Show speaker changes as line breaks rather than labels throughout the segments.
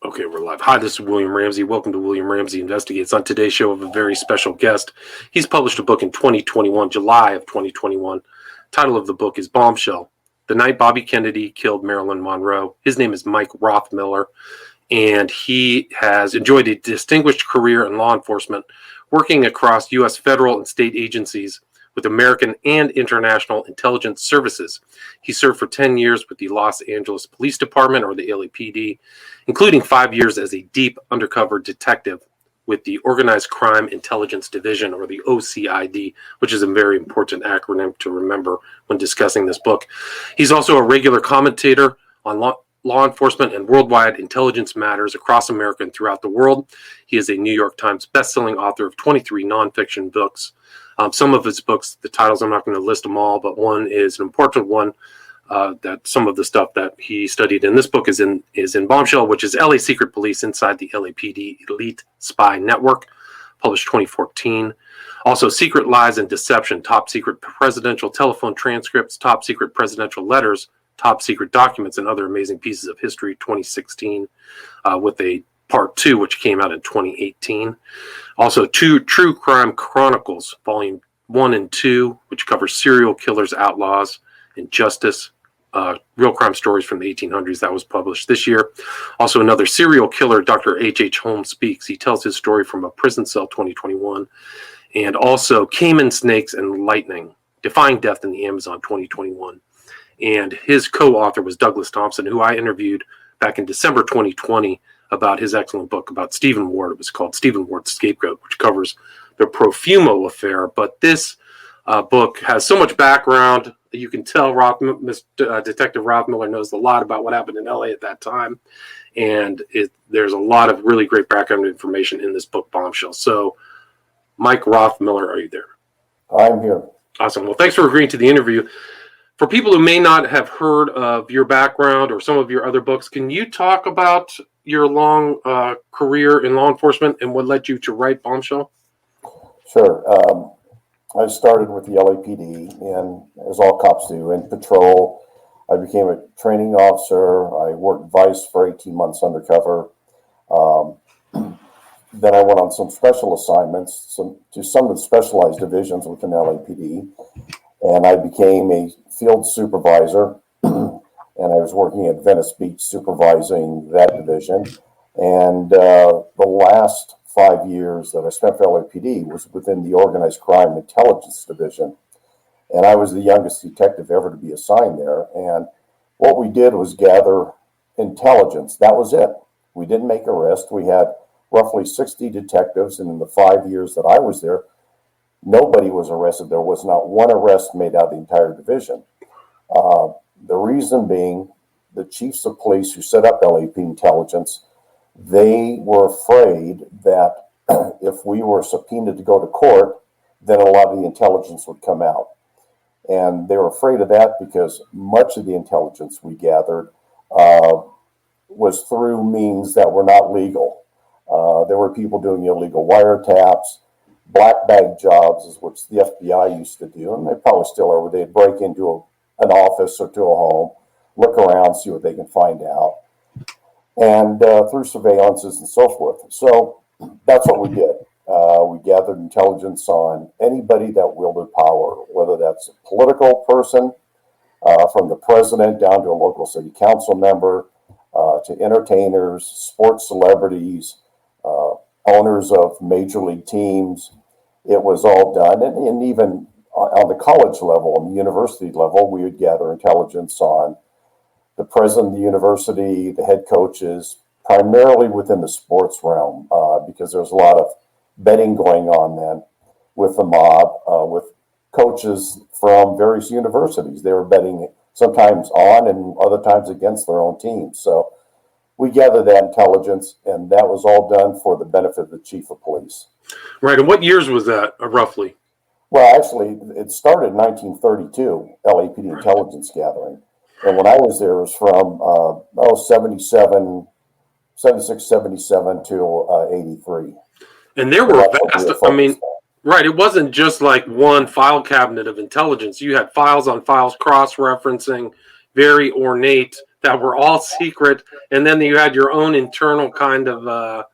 Okay, we're live. Hi, this is William Ramsey. Welcome to William Ramsey Investigates. On today's show, of a very special guest. He's published a book in 2021, July of 2021. Title of the book is Bombshell: The Night Bobby Kennedy Killed Marilyn Monroe. His name is Mike Rothmiller, and he has enjoyed a distinguished career in law enforcement, working across U.S. federal and state agencies with American and international intelligence services. He served for 10 years with the Los Angeles Police Department, or the LAPD, including 5 years as a deep undercover detective with the Organized Crime Intelligence Division, or the OCID, which is a very important acronym to remember when discussing this book. He's also a regular commentator on law enforcement and worldwide intelligence matters across America and throughout the world. He is a New York Times bestselling author of 23 nonfiction books. Some of his books, the titles, I'm not going to list them all, but one is an important one that some of the stuff that he studied in this book is in Bombshell, which is LA Secret Police Inside the LAPD Elite Spy Network, published 2014. Also, Secret Lies and Deception, Top Secret Presidential Telephone Transcripts, Top Secret Presidential Letters, Top Secret Documents, and Other Amazing Pieces of History, 2016, with a Part 2, which came out in 2018. Also, True Crime Chronicles, Volume 1 and 2, which covers serial killers, outlaws, and justice, real crime stories from the 1800s. That was published this year. Also, another serial killer, Dr. H.H. Holmes Speaks. He tells his story from a prison cell, 2021. And also, Cayman Snakes and Lightning, Defying Death in the Amazon, 2021. And his co-author was Douglas Thompson, who I interviewed back in December 2020 about his excellent book about Stephen Ward. It was called Stephen Ward's Scapegoat, which covers the Profumo affair. But this book has so much background. You can tell Detective Rothmiller knows a lot about what happened in LA at that time. And there's a lot of really great background information in this book, Bombshell. So, Mike Rothmiller, are you there?
I'm here.
Awesome. Well, thanks for agreeing to the interview. For people who may not have heard of your background or some of your other books, can you talk about your long career in law enforcement and what led you to write Bombshell?
Sure. I started with the LAPD, and as all cops do, in patrol. I became a training officer. I worked vice for 18 months undercover. Then I went on some special assignments to some of the specialized divisions within LAPD, and I became a field supervisor, and I was working at Venice Beach supervising that division. And the last 5 years that I spent for LAPD was within the Organized Crime Intelligence Division. And I was the youngest detective ever to be assigned there. And what we did was gather intelligence. That was it. We didn't make arrests. We had roughly 60 detectives, and in the 5 years that I was there, nobody was arrested. There was not one arrest made out of the entire division. The reason being, the chiefs of police who set up LAP intelligence, they were afraid that if we were subpoenaed to go to court, then a lot of the intelligence would come out. And they were afraid of that because much of the intelligence we gathered was through means that were not legal. There were people doing illegal wiretaps, black bag jobs, which the FBI used to do, and they probably still are, where they'd break into an office or to a home, look around, see what they can find out, and through surveillances and so forth. So that's what we did. We gathered intelligence on anybody that wielded power, whether that's a political person, from the president down to a local city council member, to entertainers, sports celebrities, owners of major league teams. It was all done. And even on the college level and the university level, we would gather intelligence on the president of the university, the head coaches, primarily within the sports realm, because there was a lot of betting going on then with the mob, with coaches from various universities. They were betting sometimes on and other times against their own teams. So we gathered that intelligence, and that was all done for the benefit of the chief of police.
Right. And what years was that, roughly?
Well, actually, it started in 1932, LAPD intelligence gathering. And when I was there, it was from 76, 77 to 83.
And there were vast, right, it wasn't just like one file cabinet of intelligence. You had files on files, cross-referencing, very ornate. that were all secret, and then you had your own internal kind of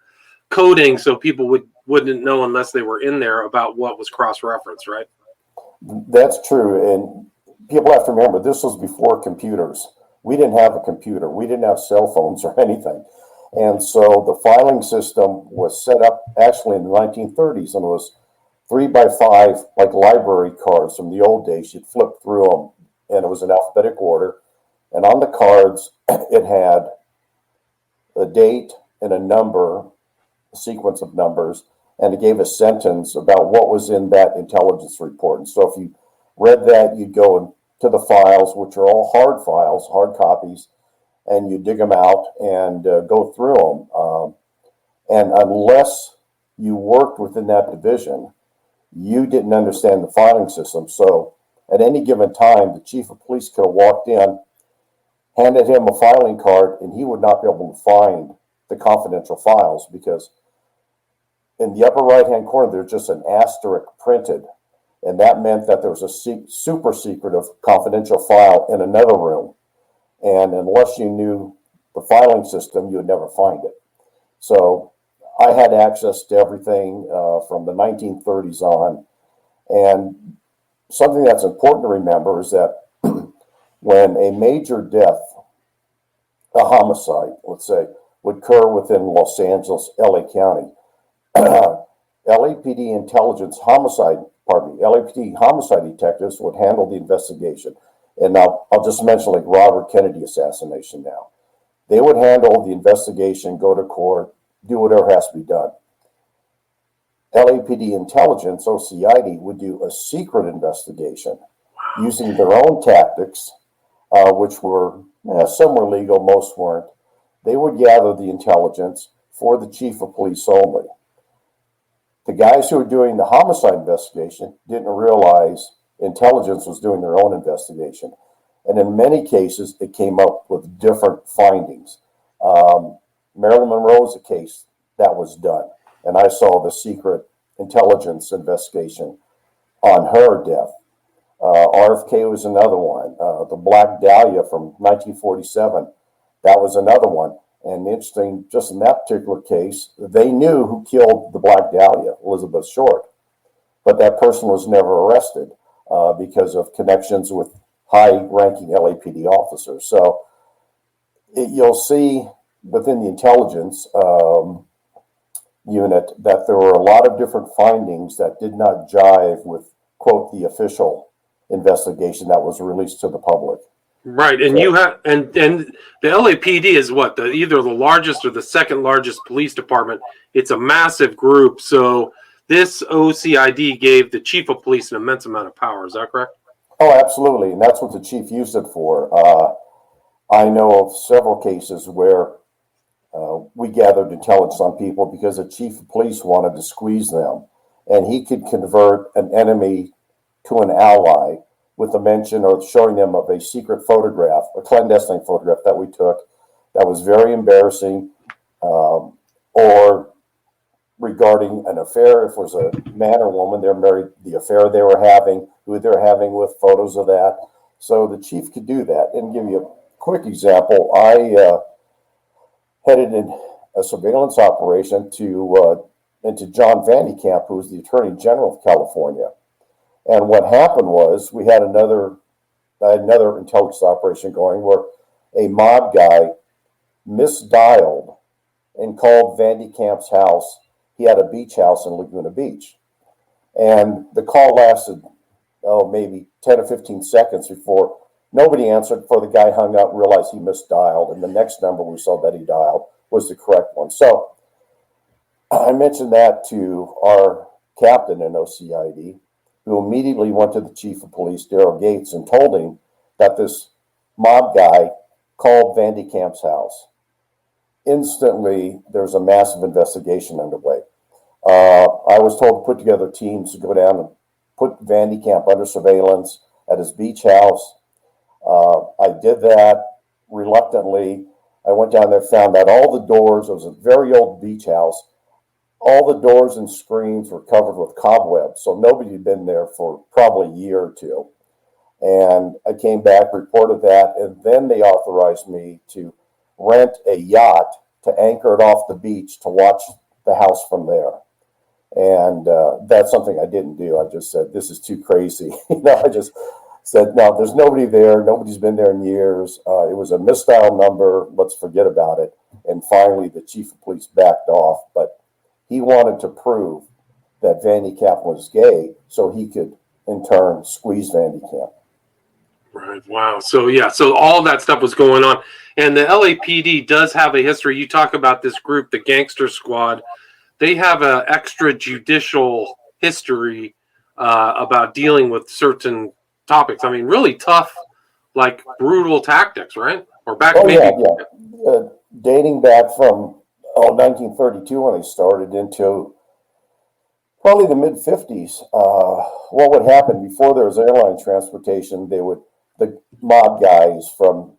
coding, so people wouldn't know unless they were in there about what was cross-referenced, right?
That's true. And people have to remember, this was before computers. We didn't have a computer. We didn't have cell phones or anything. And so the filing system was set up actually in the 1930s, and it was 3x5, like library cards from the old days. You'd flip through them, and it was in alphabetic order. And on the cards, it had a date and a number, a sequence of numbers, and it gave a sentence about what was in that intelligence report. And so if you read that, you'd go to the files, which are all hard files, hard copies, and you dig them out and go through them. And unless you worked within that division, you didn't understand the filing system. So at any given time, the chief of police could have walked in, handed him a filing card, and he would not be able to find the confidential files, because in the upper right-hand corner, there's just an asterisk printed. And that meant that there was a super secretive confidential file in another room. And unless you knew the filing system, you would never find it. So I had access to everything from the 1930s on. And something that's important to remember is that when a major death, a homicide, let's say, would occur within Los Angeles, LA County, LAPD homicide detectives would handle the investigation. And now I'll just mention like Robert Kennedy assassination now. They would handle the investigation, go to court, do whatever has to be done. LAPD intelligence, OCID, would do a secret investigation using their own tactics, which were, some were legal, most weren't. They would gather the intelligence for the chief of police only. The guys who were doing the homicide investigation didn't realize intelligence was doing their own investigation. And in many cases, it came up with different findings. Marilyn Monroe is a case that was done, and I saw the secret intelligence investigation on her death. RFK was another one. The Black Dahlia from 1947, that was another one. And interesting, just in that particular case, they knew who killed the Black Dahlia, Elizabeth Short, but that person was never arrested because of connections with high-ranking LAPD officers. So you'll see within the intelligence unit that there were a lot of different findings that did not jive with, quote, the official investigation that was released to the public.
Right, and you have, and the LAPD is what, either the largest or the second largest police department. It's a massive group, so this OCID gave the chief of police an immense amount of power. Is that correct?
Oh, absolutely, and that's what the chief used it for. I know of several cases where we gathered intelligence on people because the chief of police wanted to squeeze them, and he could convert an enemy to an ally with a mention or showing them of a secret photograph, a clandestine photograph that we took that was very embarrassing, or regarding an affair. If it was a man or woman, they're married, the affair they were having, who they're having, with photos of that. So the chief could do that. And give you a quick example, I headed in a surveillance operation into John Vandekamp, who was the Attorney General of California. And what happened was we had another intelligence operation going where a mob guy misdialed and called Vandekamp's house. He had a beach house in Laguna Beach. And the call lasted, maybe 10 or 15 seconds before nobody answered, before the guy hung up and realized he misdialed. And the next number we saw that he dialed was the correct one. So I mentioned that to our captain in OCID, who immediately went to the chief of police, Daryl Gates, and told him that this mob guy called Vandekamp's house. Instantly, there's a massive investigation underway. I was told to put together teams to go down and put Vandekamp under surveillance at his beach house. I did that reluctantly. I went down there, found that all the doors, it was a very old beach house, all the doors and screens were covered with cobwebs, so nobody had been there for probably a year or two. And I came back, reported that, and then they authorized me to rent a yacht to anchor it off the beach to watch the house from there. And that's something I didn't do. I just said, this is too crazy. I just said, no, there's nobody there. Nobody's been there in years. It was a misdial number. Let's forget about it. And finally, the chief of police backed off. But he wanted to prove that Vandy Camp was gay so he could, in turn, squeeze Vandy Camp.
Right. Wow. So, yeah. So all that stuff was going on. And the LAPD does have a history. You talk about this group, the Gangster Squad. They have an extrajudicial history about dealing with certain topics. I mean, really tough, like brutal tactics, right? Or back maybe.
Yeah. Dating back from 1932 when they started into probably the mid 50s. What would happen before there was airline transportation? The mob guys from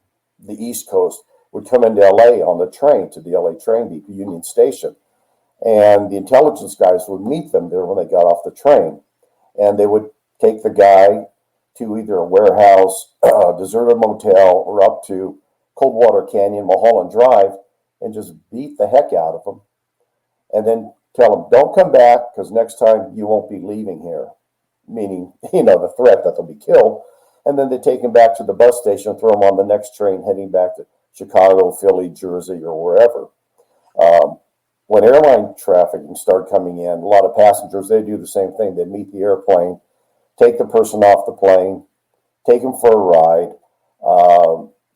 the East Coast would come into LA on the train to the LA train depot, Union Station. And the intelligence guys would meet them there when they got off the train. And they would take the guy to either a warehouse, a deserted motel, or up to Coldwater Canyon, Mulholland Drive, and just beat the heck out of them. And then tell them, don't come back because next time you won't be leaving here. Meaning, the threat that they'll be killed. And then they take them back to the bus station, throw them on the next train heading back to Chicago, Philly, Jersey, or wherever. When airline trafficking started coming in, a lot of passengers, they do the same thing. They meet the airplane, take the person off the plane, take them for a ride,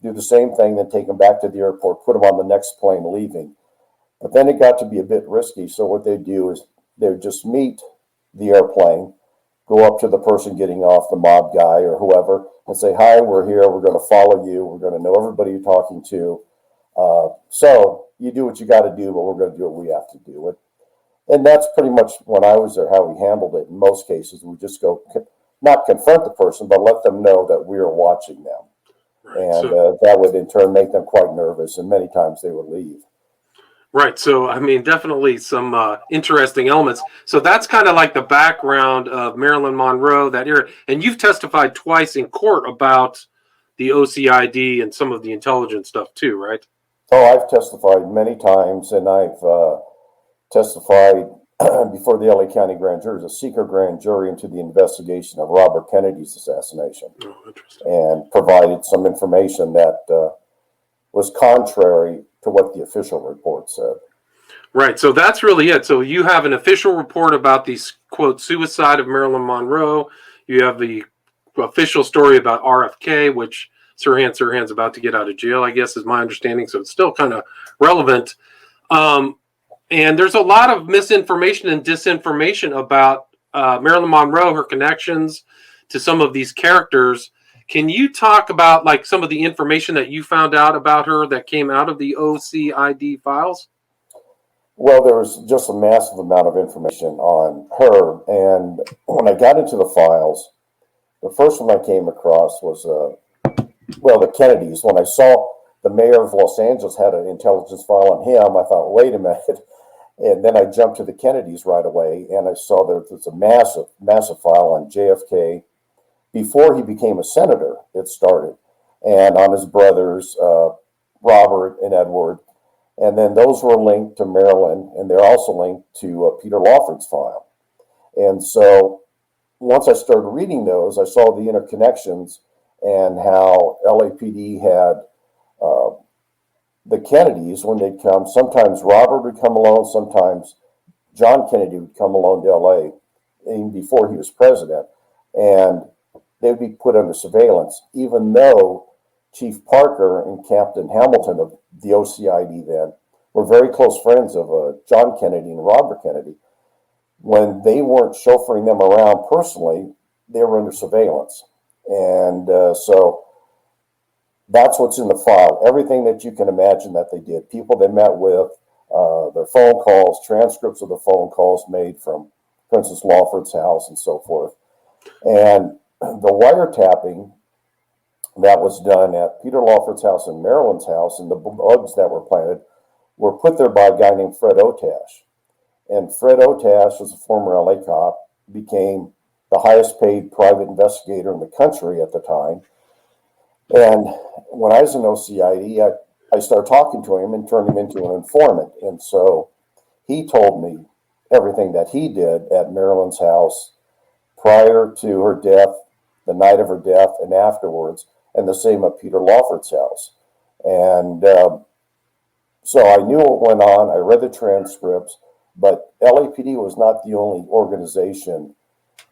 do the same thing, then take them back to the airport, put them on the next plane leaving. But then it got to be a bit risky. So what they do is they would just meet the airplane, go up to the person getting off, the mob guy or whoever, and say, hi, we're here. We're going to follow you. We're going to know everybody you're talking to. So you do what you got to do, but we're going to do what we have to do. And that's pretty much when I was there, how we handled it. In most cases, we just go, not confront the person, but let them know that we are watching them. Right. And that would in turn make them quite nervous. And many times they would leave.
Right. So, I mean, definitely some interesting elements. So that's kind of like the background of Marilyn Monroe, that era. And you've testified twice in court about the OCID and some of the intelligence stuff too, right?
Oh, I've testified many times, and I've testified before the LA County Grand Jury, a secret grand jury into the investigation of Robert Kennedy's assassination.
Oh, interesting.
And provided some information that was contrary to what the official report said.
Right. So that's really it. So you have an official report about the, quote, suicide of Marilyn Monroe. You have the official story about RFK, which Sirhan's about to get out of jail, I guess, is my understanding. So it's still kind of relevant. And there's a lot of misinformation and disinformation about Marilyn Monroe, her connections to some of these characters. Can you talk about like some of the information that you found out about her that came out of the OCID files?
Well, there was just a massive amount of information on her. And when I got into the files, the first one I came across was, the Kennedys. When I saw the mayor of Los Angeles had an intelligence file on him, I thought, wait a minute. And then I jumped to the Kennedys right away, and I saw that there's a massive, massive file on JFK. Before he became a senator, it started, and on his brothers, Robert and Edward. And then those were linked to Marilyn, and they're also linked to Peter Lawford's file. And so once I started reading those, I saw the interconnections and how LAPD had the Kennedys, when they'd come, sometimes Robert would come alone, sometimes John Kennedy would come alone to LA, even before he was president, and they'd be put under surveillance, even though Chief Parker and Captain Hamilton of the OCID then were very close friends of John Kennedy and Robert Kennedy. When they weren't chauffeuring them around personally, they were under surveillance. And so that's what's in the file. Everything that you can imagine that they did. People they met with, their phone calls, transcripts of the phone calls made from Princess Lawford's house and so forth. And the wiretapping that was done at Peter Lawford's house and Marilyn's house, and the bugs that were planted were put there by a guy named Fred Otash. And Fred Otash was a former LA cop, became the the highest paid private investigator in the country at the time. And when I was in OCID, I started talking to him and turned him into an informant. And so he told me everything that he did at Marilyn's house prior to her death, the night of her death, and afterwards, and the same at Peter Lawford's house. And so I knew what went on. I read the transcripts, but LAPD was not the only organization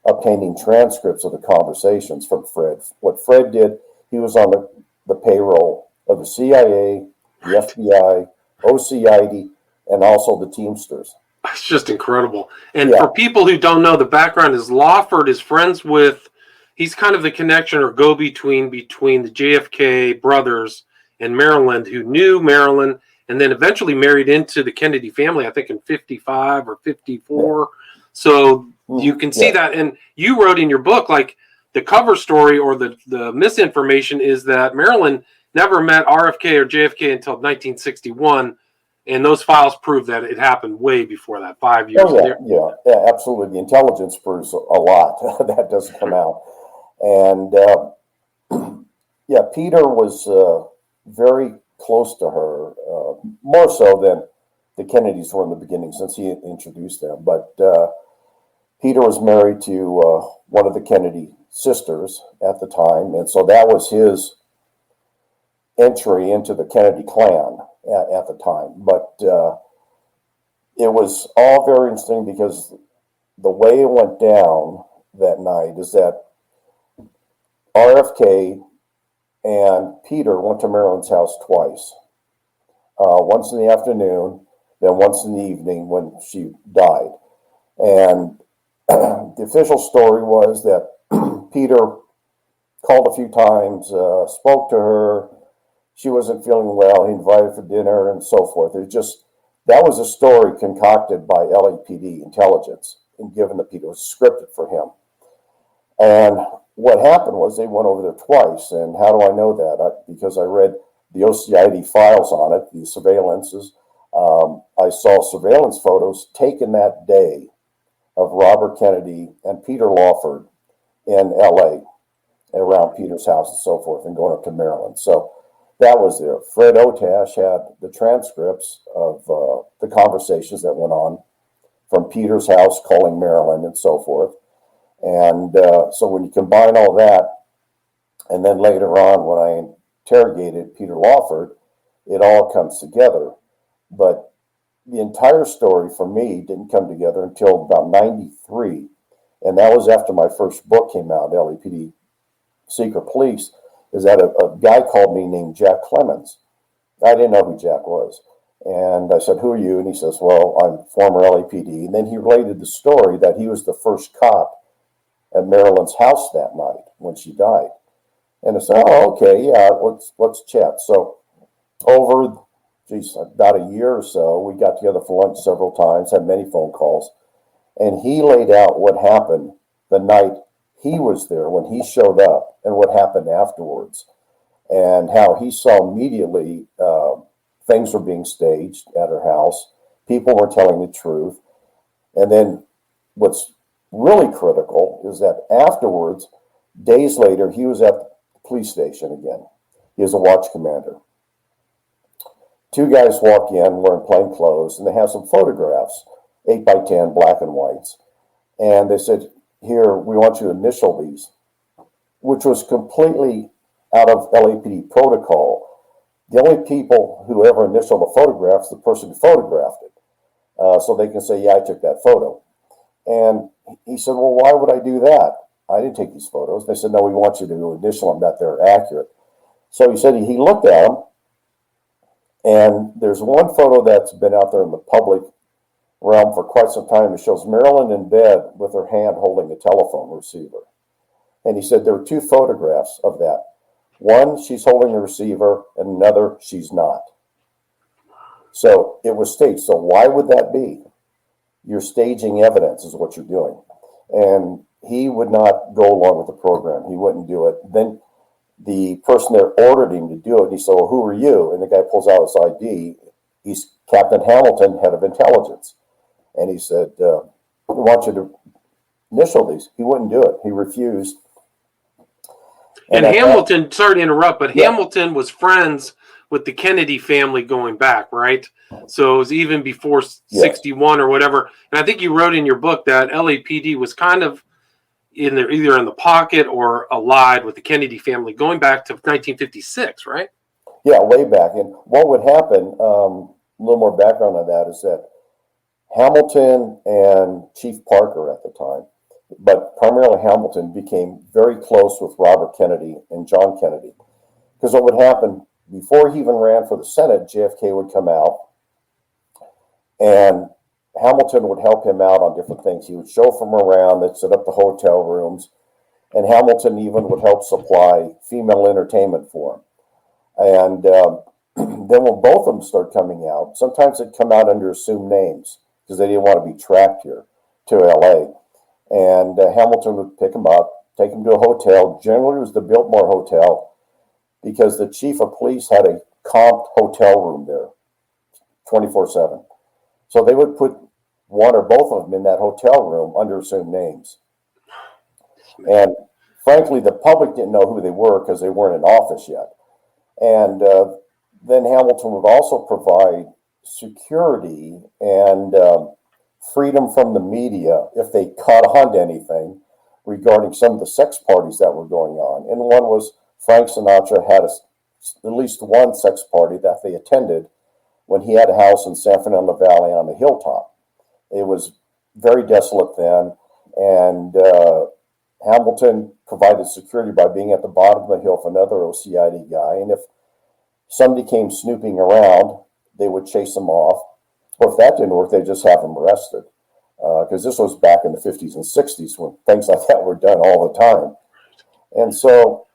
obtaining transcripts of the conversations from Fred. What Fred did, he was on the payroll of the CIA, the FBI, OCID, and also the Teamsters.
It's just incredible. And for people who don't know, the background is Lawford is friends with, he's kind of the connection or go-between between the JFK brothers and Marilyn, who knew Marilyn and then eventually married into the Kennedy family, I think in 55 or 54. Yeah. So you can see that. And you wrote in your book, like the cover story or the misinformation is that Marilyn never met RFK or JFK until 1961. And those files prove that it happened way before that, 5 years.
Yeah, absolutely. The intelligence proves a lot. That doesn't come out. And Peter was very close to her, more so than the Kennedys were in the beginning, since he introduced them. But Peter was married to one of the Kennedy sisters at the time, and so that was his entry into the Kennedy clan at the time. But it was all very interesting because the way it went down that night is that RFK and Peter went to Marilyn's house twice. Once in the afternoon, then once in the evening when she died. And the official story was that Peter called a few times, spoke to her. She wasn't feeling well. He invited her for dinner and so forth. That was a story concocted by LAPD intelligence and given to Peter. It was scripted for him. And what happened was they went over there twice. And how do I know that? Because I read the OCID files on it, the surveillances. I saw surveillance photos taken that day of Robert Kennedy and Peter Lawford in LA around Peter's house and so forth and going up to Maryland. So that was there. Fred Otash had the transcripts of the conversations that went on from Peter's house calling Marilyn and so forth. And so when you combine all that, and then later on when I interrogated Peter Lawford, it all comes together. But the entire story for me didn't come together until about 93. And that was after my first book came out, LAPD Secret Police, is that a guy called me named Jack Clemens. I didn't know who Jack was. And I said, "Who are you?" And he says, "Well, I'm former LAPD." And then he related the story that he was the first cop at Marilyn's house that night when she died. And I said, "Oh, okay, yeah, let's chat." So over, about a year or so, we got together for lunch several times, had many phone calls, and he laid out what happened the night he was there when he showed up and what happened afterwards, and how he saw immediately things were being staged at her house. People were telling the truth. And then what's really critical is that afterwards, days later, he was at the police station again. He was a watch commander. Two guys walk in wearing plain clothes, and they have some photographs, 8 by 10 black and whites. And they said, "Here, we want you to initial these," which was completely out of LAPD protocol. The only people who ever initial the photographs, the person who photographed it. So they can say, "Yeah, I took that photo." And he said, "Well, why would I do that? I didn't take these photos." They said, "No, we want you to initial them, that they're accurate." So he said he looked at them, and there's one photo that's been out there in the public realm for quite some time. It shows Marilyn in bed with her hand holding a telephone receiver. And he said there were two photographs of that. One, she's holding the receiver, and another, she's not. So it was staged. So why would that be? You're staging evidence is what you're doing. And he would not go along with the program. He wouldn't do it. Then the person there ordered him to do it. And he said, "Well, who are you?" And the guy pulls out his ID. He's Captain Hamilton, head of intelligence. And he said, "We want you to initial these. He wouldn't do it. He refused.
And Hamilton, sorry to interrupt, but
Yeah.
Hamilton was friends with the Kennedy family going back, right? So it was even before 61 or whatever. And I think you wrote in your book that LAPD was kind of either in the pocket or allied with the Kennedy family going back to 1956, right?
Yeah, way back. And what would happen, a little more background on that, is that Hamilton and Chief Parker at the time, but primarily Hamilton, became very close with Robert Kennedy and John Kennedy. Because what would happen, before he even ran for the Senate, JFK would come out and Hamilton would help him out on different things. He would chauffeur him around, they'd set up the hotel rooms, and Hamilton even would help supply female entertainment for him. And then when both of them started coming out, sometimes they'd come out under assumed names because they didn't want to be tracked here to LA. And Hamilton would pick him up, take him to a hotel. Generally, it was the Biltmore Hotel because the chief of police had a comped hotel room there 24/7. So they would put one or both of them in that hotel room under assumed names. And frankly, the public didn't know who they were because they weren't in office yet. And then Hamilton would also provide security and freedom from the media if they caught on to anything regarding some of the sex parties that were going on. And one was Frank Sinatra had at least one sex party that they attended when he had a house in San Fernando Valley on the hilltop. It was very desolate then, and Hamilton provided security by being at the bottom of the hill for another OCID guy, and if somebody came snooping around, they would chase them off. Or if that didn't work, they'd just have them arrested. Because this was back in the 50s and 60s when things like that were done all the time. And so,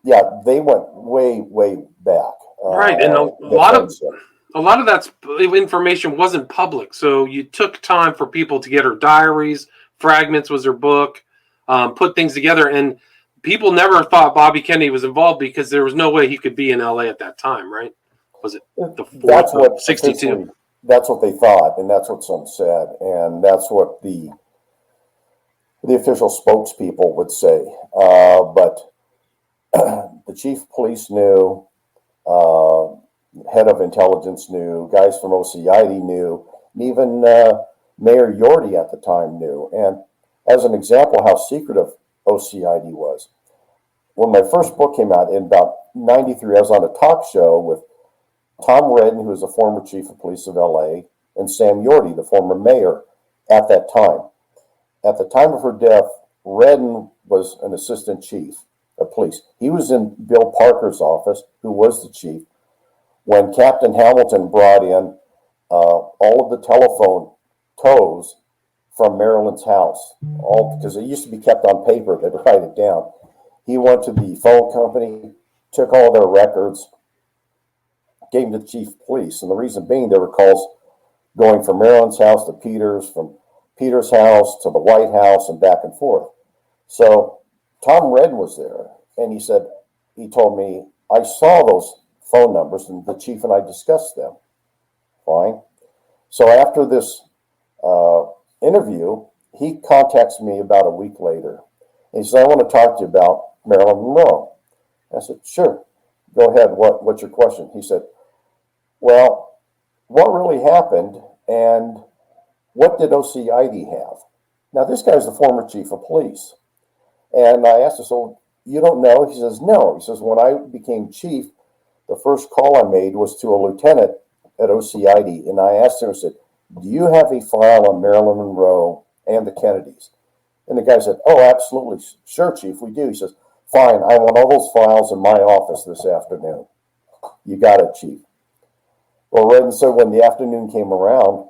yeah, they went way, way back.
Right, and a lot of that information wasn't public. So you took time for people to get her diaries, Fragments was her book, put things together, and people never thought Bobby Kennedy was involved because there was no way he could be in LA at that time, right? Was it the 4th of 62?
That's what they thought, and that's what some said, and that's what the official spokespeople would say. But the chief of police knew, head of intelligence knew, guys from OCID knew, and even Mayor Yorty at the time knew. And as an example how secretive OCID was, when my first book came out in about 93, I was on a talk show with Tom Redden, who was a former chief of police of LA, and Sam Yorty, the former mayor at that time. At the time of her death, Redden was an assistant chief of police. He was in Bill Parker's office, who was the chief, when Captain Hamilton brought in all of the telephone tows from Marilyn's house, all because it used to be kept on paper. They'd write it down. He went to the phone company, took all their records, gave them to the chief of police. And the reason being, there were calls going from Marilyn's house to Peter's, from Peter's house to the White House, and back and forth. So Tom Redden was there, and he told me, I saw those phone numbers, and the chief and I discussed them. Fine. So after this interview, he contacts me about a week later. And he said, I want to talk to you about Marilyn Monroe. I said, sure, go ahead. What's your question? He said, well, what really happened, and what did OCID have? Now, this guy's the former chief of police. And I asked him, so you don't know? He says, no. He says, when I became chief, the first call I made was to a lieutenant at OCID. And I asked him, I said, do you have a file on Marilyn Monroe and the Kennedys? And the guy said, oh, absolutely. Sure, chief, we do. He says, fine, I want all those files in my office this afternoon. You got it, chief. Well, Redden said when the afternoon came around,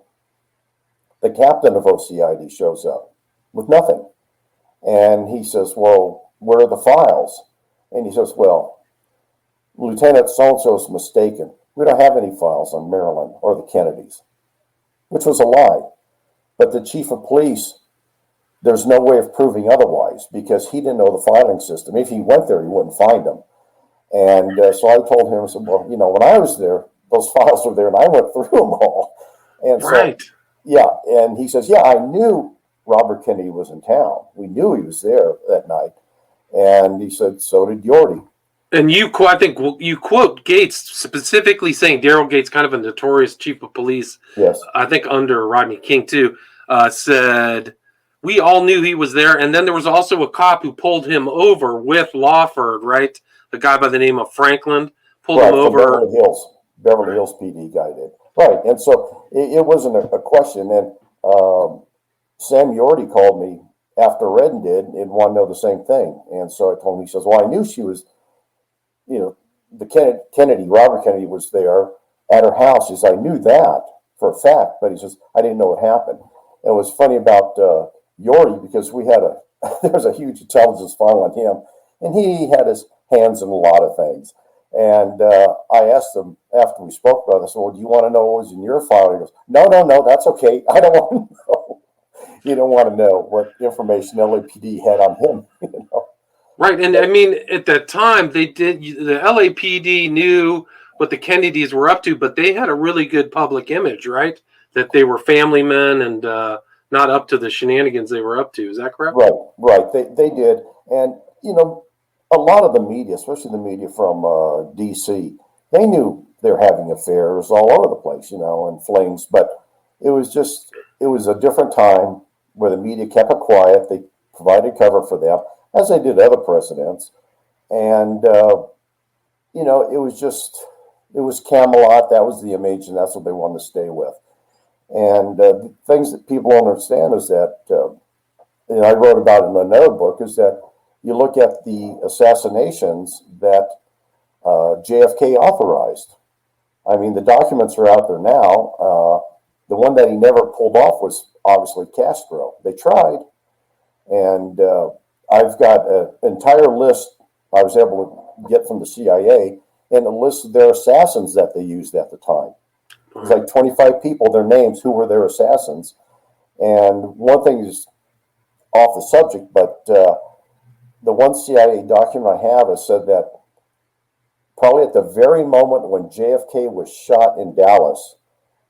the captain of OCID shows up with nothing. And he says, well, where are the files? And he says, well, Lieutenant so-and-so is mistaken. We don't have any files on Marilyn or the Kennedys, which was a lie. But the chief of police, there's no way of proving otherwise because he didn't know the filing system. If he went there, he wouldn't find them. And so I told him, I said, well, when I was there, those files were there, and I went through them all. And so,
right.
Yeah. And he says, yeah, I knew Robert Kennedy was in town. We knew he was there that night. And he said, so did Yorty.
And I think you quote Gates specifically saying Daryl Gates, kind of a notorious chief of police,
Yes.
I think under Rodney King too, said, we all knew he was there. And then there was also a cop who pulled him over with Lawford, right? The guy by the name of Franklin pulled him over.
Beverly Hills PD guy did. Right. And so it wasn't a question. And Sam Yorty called me after Redden did and wanted to know the same thing. And so I told him, he says, well, I knew she was, the Kennedy, Robert Kennedy was there at her house. He says, I knew that for a fact, but he says, I didn't know what happened. And it was funny about Yorty because there was a huge intelligence file on him, and he had his hands in a lot of things. And I asked him after we spoke about this, I said, well, do you want to know what was in your file? And he goes, no, that's okay. I don't want to know. You don't want to know what information LAPD had on him,
Right, and I mean, at that time, the LAPD knew what the Kennedys were up to, but they had a really good public image, right? That they were family men and not up to the shenanigans they were up to. Is that correct?
Right. They did. And, a lot of the media, especially the media from D.C., they knew they were having affairs all over the place, and flings. But it was a different time where the media kept it quiet. They provided cover for them, as they did other presidents. And, it was Camelot. That was the image, and that's what they wanted to stay with. And the things that people don't understand is that, I wrote about in another book, is that you look at the assassinations that JFK authorized. I mean, the documents are out there now. The one that he never pulled off was obviously Castro. They tried. And I've got an entire list I was able to get from the CIA, and a list of their assassins that they used at the time. It was like 25 people, their names, who were their assassins. And one thing is off the subject, but the one CIA document I have has said that probably at the very moment when JFK was shot in Dallas,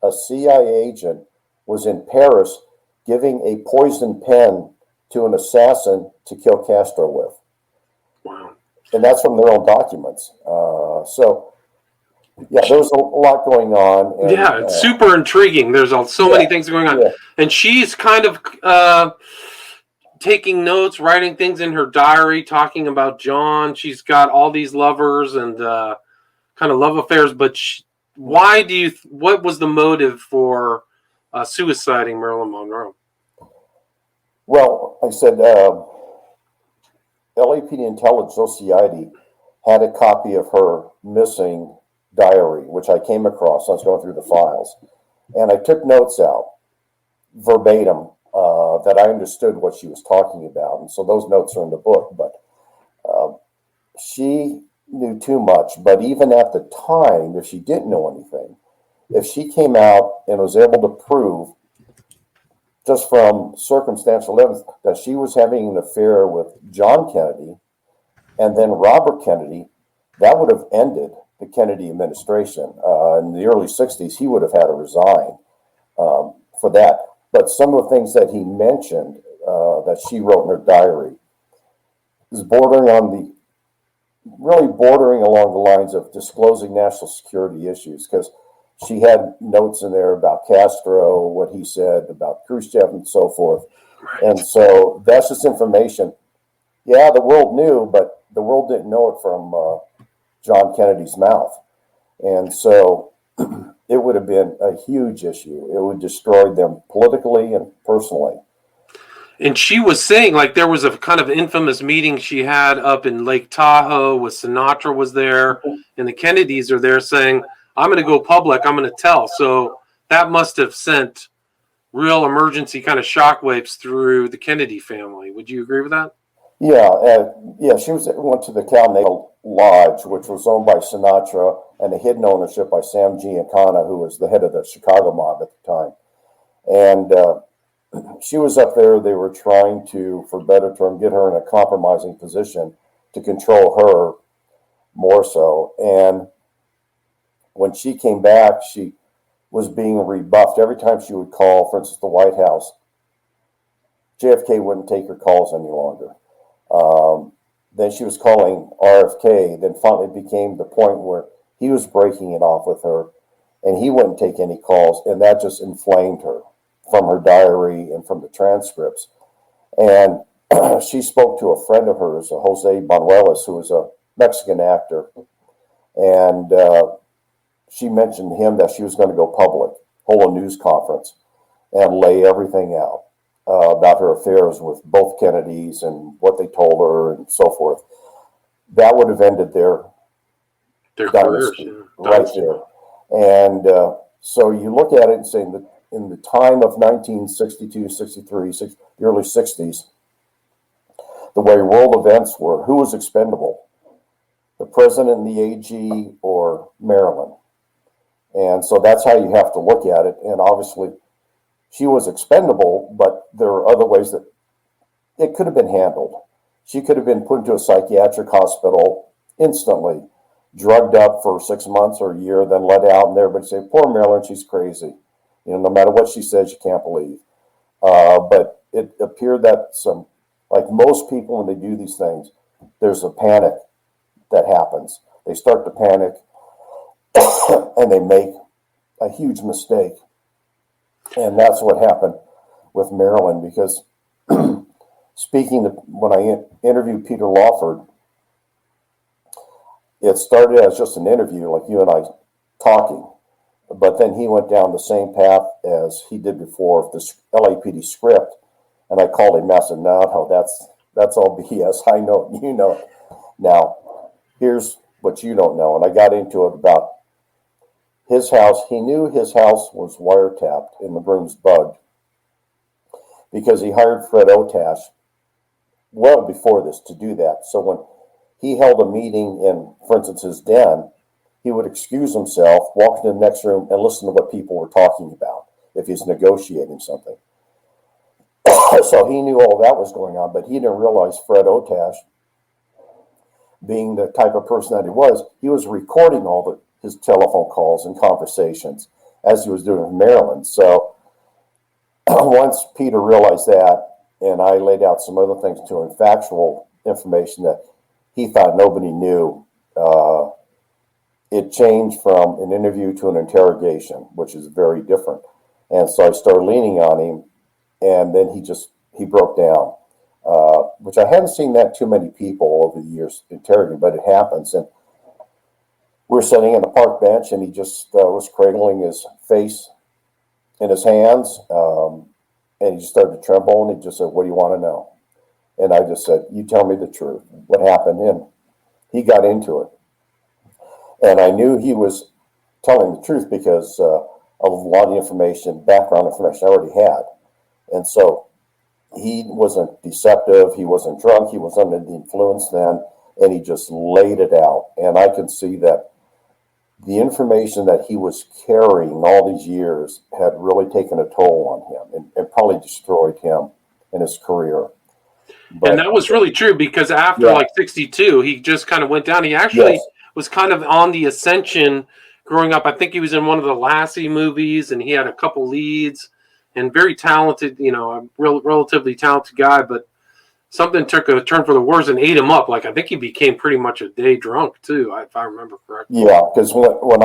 a CIA agent was in Paris giving a poison pen to an assassin to kill Castro with.
Wow.
And that's from their own documents. There's a lot going on. And,
it's super intriguing. There's so many things going on. Yeah. And she's kind of taking notes, writing things in her diary, talking about John. She's got all these lovers and kind of love affairs. But what was the motive for suiciding Marilyn Monroe?
Well, I said, LAPD Intelligence Society had a copy of her missing diary, which I came across. I was going through the files, and I took notes out verbatim that I understood what she was talking about. And so those notes are in the book, but she knew too much. But even at the time, if she didn't know anything, if she came out and was able to prove just from circumstantial evidence that she was having an affair with John Kennedy and then Robert Kennedy, that would have ended the Kennedy administration. In the early 60s, he would have had to resign for that. But some of the things that he mentioned that she wrote in her diary is bordering along the lines of disclosing national security issues, because she had notes in there about Castro, what he said about Khrushchev and so forth. And so that's just information. Yeah, the world knew, but the world didn't know it from John Kennedy's mouth. And so it would have been a huge issue. It would destroy them politically and personally.
And she was saying, like, there was a kind of infamous meeting she had up in Lake Tahoe with Sinatra was there, and the Kennedys are there saying, I'm going to go public, I'm going to tell. So that must have sent real emergency kind of shockwaves through the Kennedy family. Would you agree with that?
Yeah. She went to the Cal Naval Lodge, which was owned by Sinatra and a hidden ownership by Sam Giancana, who was the head of the Chicago mob at the time. And she was up there. They were trying to, for better term, get her in a compromising position to control her more so. And when she came back, she was being rebuffed every time she would call, for instance, the White House. JFK wouldn't take her calls any longer. Then she was calling RFK. Then finally it became the point where he was breaking it off with her, and he wouldn't take any calls, and that just inflamed her from her diary and from the transcripts. And she spoke to a friend of hers, Jose Monroe, who was a Mexican actor, and she mentioned him that she was going to go public, hold a news conference, and lay everything out about her affairs with both Kennedys and what they told her and so forth. That would have ended their dynasty right there. And so you look at it and say, in the time of 1962, 63, the early 60s, the way world events were, who was expendable? The president and the AG or Marilyn? And so that's how you have to look at it. And obviously, she was expendable, but there are other ways that it could have been handled. She could have been put into a psychiatric hospital instantly, drugged up for 6 months or a year, then let out, and everybody say, "Poor Marilyn, she's crazy." No matter what she says, you can't believe. But it appeared that like most people, when they do these things, there's a panic that happens. They start to panic, and they make a huge mistake. And that's what happened with Marilyn, because when I interviewed Peter Lawford, it started as just an interview, like you and I talking, but then he went down the same path as he did before, the LAPD script, and I called him and said, no, that's all BS. I know, you know it. Now, here's what you don't know, and I got into it about his house. He knew his house was wiretapped and the rooms bugged because he hired Fred Otash well before this to do that. So when he held a meeting in, for instance, his den, he would excuse himself, walk to the next room, and listen to what people were talking about if he's negotiating something. So he knew all that was going on, but he didn't realize Fred Otash, being the type of person that he was recording all his telephone calls and conversations as he was doing with Marilyn. So once Peter realized that, and I laid out some other things to him, factual information that he thought nobody knew, it changed from an interview to an interrogation, which is very different. And so I started leaning on him, and then he broke down, which I haven't seen that too many people over the years interrogating, but it happens. And we're sitting on a park bench, and he just was cradling his face in his hands, and he just started to tremble, and he just said, "What do you want to know?" And I just said, "You tell me the truth. What happened?" And he got into it. And I knew he was telling the truth because a lot of information, background information I already had. And so he wasn't deceptive. He wasn't drunk. He was under the influence then. And he just laid it out. And I could see that the information that he was carrying all these years had really taken a toll on him and probably destroyed him and his career.
But, and that was really true because after like 62, he just kind of went down. He actually was kind of on the ascension growing up. I think he was in one of the Lassie movies, and he had a couple leads, and very talented, a relatively talented guy. But something took a turn for the worse and ate him up. Like, I think he became pretty much a day drunk too, if I remember correctly. Yeah,
because when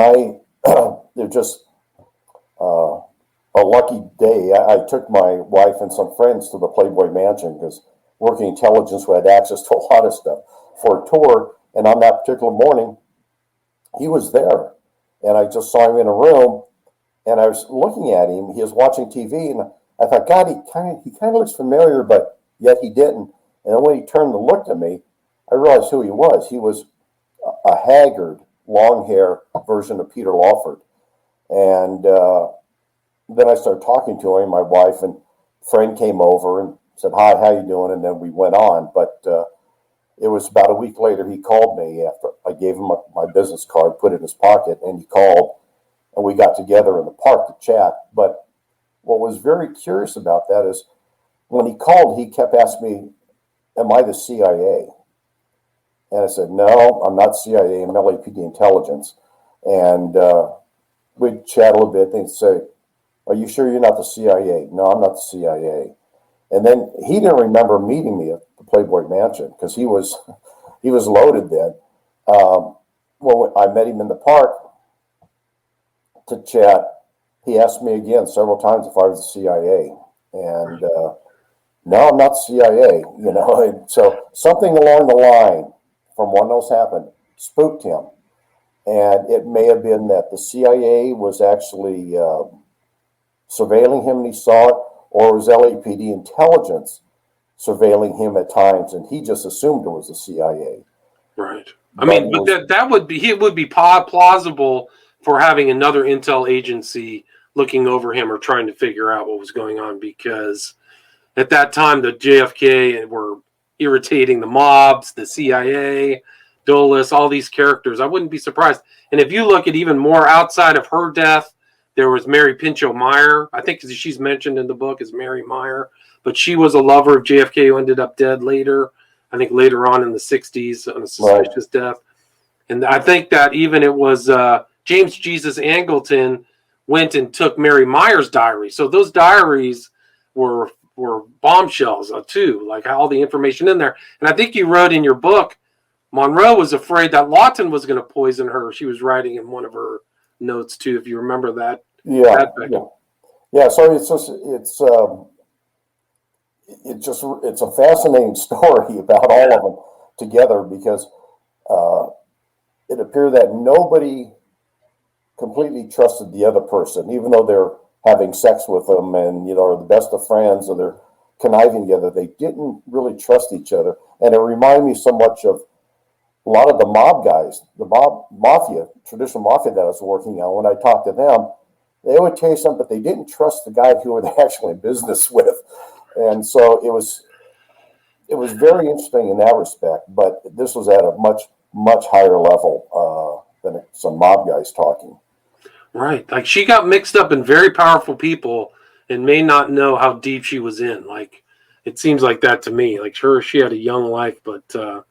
they're just a lucky day. I took my wife and some friends to the Playboy Mansion because working intelligence, we had access to a lot of stuff for a tour. And on that particular morning, he was there. And I just saw him in a room, and I was looking at him. He was watching TV, and I thought, God, he kind of looks familiar, but yet he didn't. And then when he turned and looked at me, I realized who he was. He was a haggard, long hair version of Peter Lawford. And then I started talking to him. My wife and friend came over and said, "Hi, how you doing?" And then we went on. But it was about a week later, he called me after I gave him my business card, put it in his pocket, and he called, and we got together in the park to chat. But what was very curious about that is when he called, he kept asking me, "Am I the CIA?" And I said, "No, I'm not CIA. I'm LAPD intelligence." And we'd chat a little bit. They'd say, "Are you sure you're not the CIA?" "No, I'm not the CIA." And then he didn't remember meeting me at the Playboy Mansion because he was loaded then. Well, I met him in the park to chat. He asked me again several times if I was the CIA, and no, I'm not the CIA. You know, and so something along the line from when those happened spooked him, and it may have been that the CIA was actually surveilling him and he saw it, or it was LAPD intelligence surveilling him at times, and he just assumed it was the CIA.
Right. I mean, but that would be, it would be plausible for having another intel agency looking over him or trying to figure out what was going on, because at that time the JFK were irritating the mobs, the CIA, Dulles, all these characters. I wouldn't be surprised. And if you look at even more outside of her death, there was Mary Pinchot Meyer. I think she's mentioned in the book as Mary Meyer, but she was a lover of JFK who ended up dead later. I think later on in the 60s on a suspicious death. And I think that even it was James Jesus Angleton went and took Mary Meyer's diary. So those diaries were bombshells too, like all the information in there. And I think you wrote in your book, Monroe was afraid that Lawton was going to poison her. She was writing in one of her notes too, if you remember that.
Yeah. So it's a fascinating story about all of them together, because it appeared that nobody completely trusted the other person, even though they're having sex with them and, you know, are the best of friends or they're conniving together. They didn't really trust each other. And it reminded me so much of a lot of the mob guys, the mafia, traditional mafia that I was working on. When I talked to them, they would tell you something, but they didn't trust the guy who they're actually in business with. And so it was very interesting in that respect, but this was at a much higher level than some mob guys talking.
Right. Like she got mixed up in very powerful people and may not know how deep she was in. Like it seems like that to me. Like sure, she had a young life, but I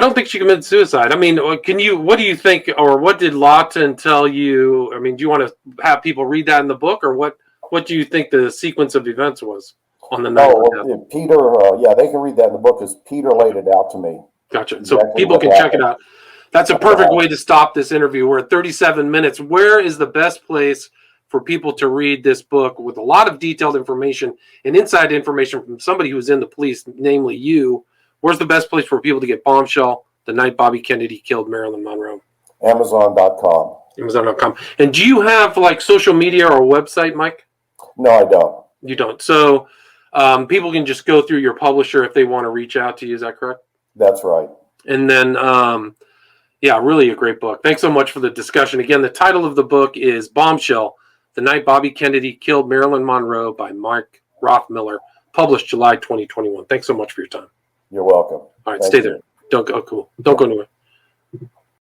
don't think she committed suicide. I mean, what do you think, or what did Lawton tell you? I mean, do you want to have people read that in the book, or what do you think the sequence of events was on the night?
Peter, they can read that in the book, because Peter laid it out to me.
Gotcha. So people can check it out. That's a perfect way to stop this interview. We're at 37 minutes. Where is the best place for people to read this book with a lot of detailed information and inside information from somebody who's in the police, namely you? Where's the best place for people to get Bombshell, The Night Bobby Kennedy Killed Marilyn Monroe?
Amazon.com.
Amazon.com. And do you have like social media or a website, Mike?
No, I don't.
You don't. So people can just go through your publisher if they want to reach out to you. Is that correct?
That's right.
And then, really a great book. Thanks so much for the discussion. Again, the title of the book is Bombshell, The Night Bobby Kennedy Killed Marilyn Monroe by Mark Rothmiller, published July 2021. Thanks so much for your time.
You're welcome.
All right, stay there. Don't go anywhere.